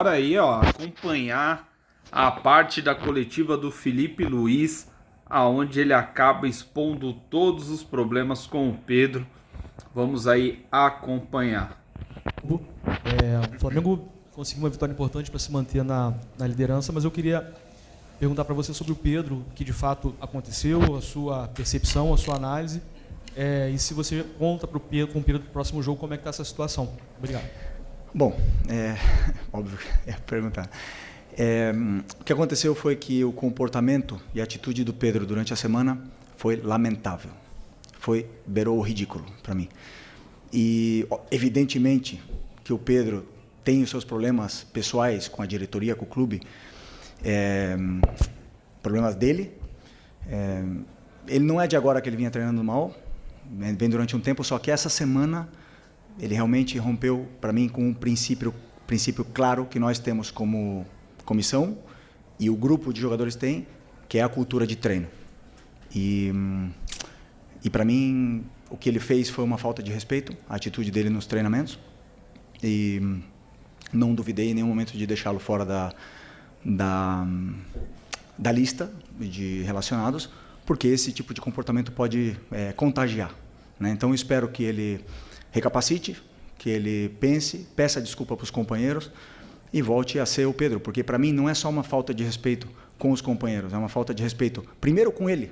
Bora aí, ó, acompanhar a parte da coletiva do Felipe Luiz, aonde ele acaba expondo todos os problemas com o Pedro. Vamos aí acompanhar. O Flamengo conseguiu uma vitória importante para se manter na liderança, mas eu queria perguntar para você sobre o Pedro, o que de fato aconteceu, a sua percepção, a sua análise, e se você conta com o Pedro para o próximo jogo, como é que está essa situação. Obrigado. Bom, óbvio que ia perguntar. O que aconteceu foi que o comportamento e a atitude do Pedro durante a semana foi lamentável. Beirou o ridículo para mim. E, evidentemente, que o Pedro tem os seus problemas pessoais com a diretoria, com o clube, problemas dele. Ele não é de agora que ele vinha treinando mal, vem durante um tempo, só que essa semana ele realmente rompeu para mim com um princípio claro que nós temos como comissão e o grupo de jogadores tem, que é a cultura de treino. E para mim o que ele fez foi uma falta de respeito, a atitude dele nos treinamentos, e não duvidei em nenhum momento de deixá-lo fora da lista de relacionados, porque esse tipo de comportamento pode contagiar, né? Então eu espero que ele recapacite, que ele pense, peça desculpa para os companheiros e volte a ser o Pedro, porque para mim não é só uma falta de respeito com os companheiros, é uma falta de respeito primeiro com ele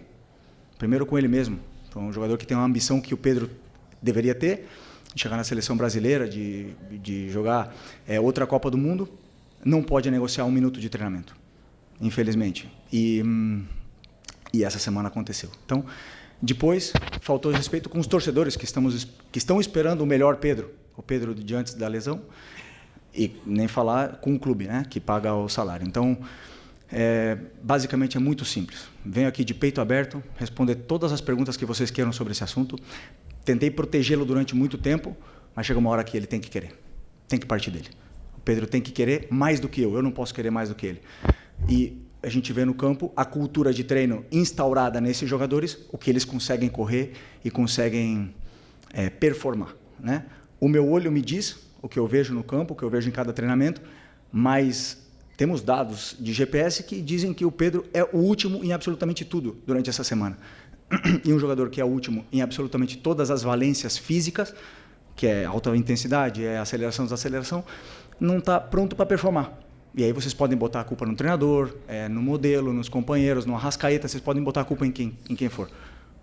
mesmo. Então, um jogador que tem uma ambição que o Pedro deveria ter, de chegar na seleção brasileira, de jogar outra Copa do Mundo, não pode negociar 1 minuto de treinamento, infelizmente. E essa semana aconteceu. Então, depois, faltou respeito com os torcedores que estão esperando o melhor Pedro, o Pedro de antes da lesão, e nem falar com o clube, né, que paga o salário. Então, basicamente é muito simples. Venho aqui de peito aberto, responder todas as perguntas que vocês queiram sobre esse assunto. Tentei protegê-lo durante muito tempo, mas chega uma hora que ele tem que querer. Tem que partir dele. O Pedro tem que querer mais do que eu não posso querer mais do que ele. E a gente vê no campo a cultura de treino instaurada nesses jogadores, o que eles conseguem correr e conseguem performar, né? O meu olho me diz o que eu vejo no campo, o que eu vejo em cada treinamento, mas temos dados de GPS que dizem que o Pedro é o último em absolutamente tudo durante essa semana. E um jogador que é o último em absolutamente todas as valências físicas, que é alta intensidade, é aceleração, desaceleração, não está pronto para performar. E aí vocês podem botar a culpa no treinador, no modelo, nos companheiros, no Arrascaeta, vocês podem botar a culpa em quem for.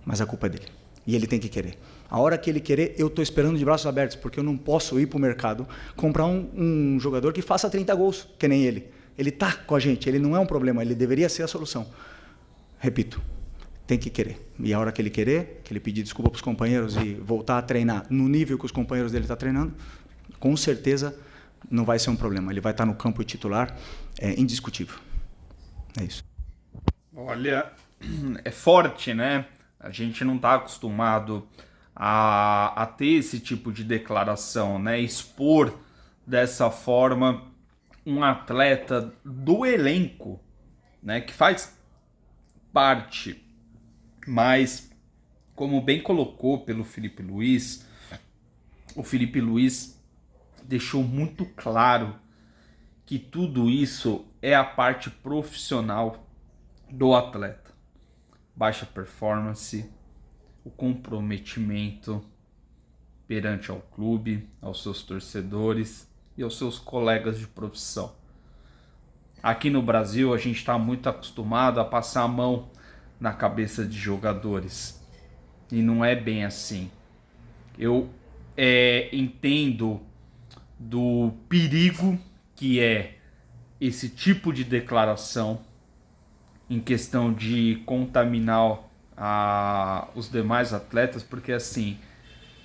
Mas a culpa é dele. E ele tem que querer. A hora que ele querer, eu estou esperando de braços abertos, porque eu não posso ir para o mercado comprar um jogador que faça 30 gols, que nem ele. Ele está com a gente, ele não é um problema, ele deveria ser a solução. Repito, tem que querer. E a hora que ele querer, que ele pedir desculpa para os companheiros e voltar a treinar no nível que os companheiros dele estão treinando, com certeza não vai ser um problema. Ele vai estar no campo titular, indiscutível. É isso. Olha, é forte, né? A gente não está acostumado a ter esse tipo de declaração, né? Expor dessa forma um atleta do elenco, né? Que faz parte, mas como bem colocou pelo Felipe Luiz, o Felipe Luiz deixou muito claro que tudo isso é a parte profissional do atleta. Baixa performance, o comprometimento perante ao clube, aos seus torcedores e aos seus colegas de profissão. Aqui no Brasil a gente está muito acostumado a passar a mão na cabeça de jogadores e não é bem assim. Eu entendo do perigo que é esse tipo de declaração em questão de contaminar os demais atletas, porque assim,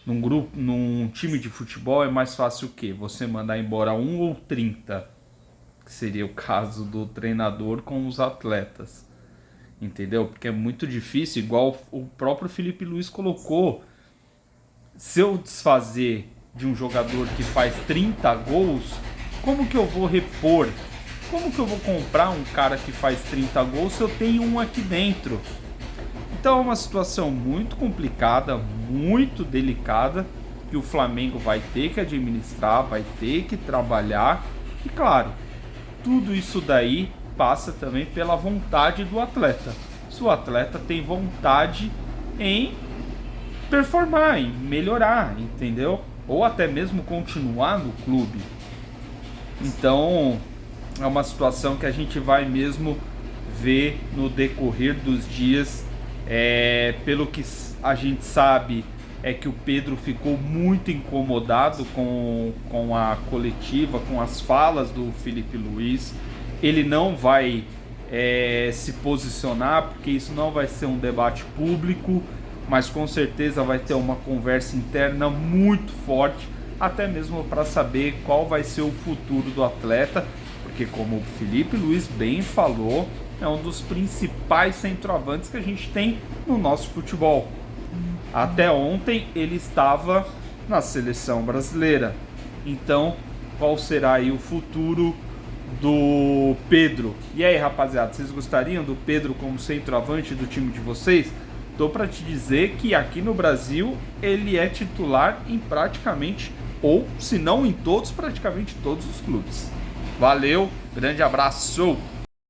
num time de futebol é mais fácil o quê? Você mandar embora 1 ou 30, que seria o caso do treinador com os atletas, entendeu? Porque é muito difícil, igual o próprio Felipe Luiz colocou, se eu desfazer de um jogador que faz 30 gols, como que eu vou repor? Como que eu vou comprar um cara que faz 30 gols se eu tenho um aqui dentro? Então é uma situação muito complicada, muito delicada, que o Flamengo vai ter que administrar, vai ter que trabalhar. E claro, tudo isso daí passa também pela vontade do atleta. Se o atleta tem vontade em performar, em melhorar, entendeu? Ou até mesmo continuar no clube. Então, é uma situação que a gente vai mesmo ver no decorrer dos dias. Pelo que a gente sabe, é que o Pedro ficou muito incomodado com a coletiva, com as falas do Felipe Luiz. Ele não vai se posicionar, porque isso não vai ser um debate público, mas com certeza vai ter uma conversa interna muito forte, até mesmo para saber qual vai ser o futuro do atleta, porque como o Felipe Luiz bem falou, é um dos principais centroavantes que a gente tem no nosso futebol. Até ontem ele estava na seleção brasileira. Então, qual será aí o futuro do Pedro? E aí, rapaziada, vocês gostariam do Pedro como centroavante do time de vocês? Tô para te dizer que aqui no Brasil ele é titular em praticamente, ou se não em todos, praticamente todos os clubes. Valeu, grande abraço!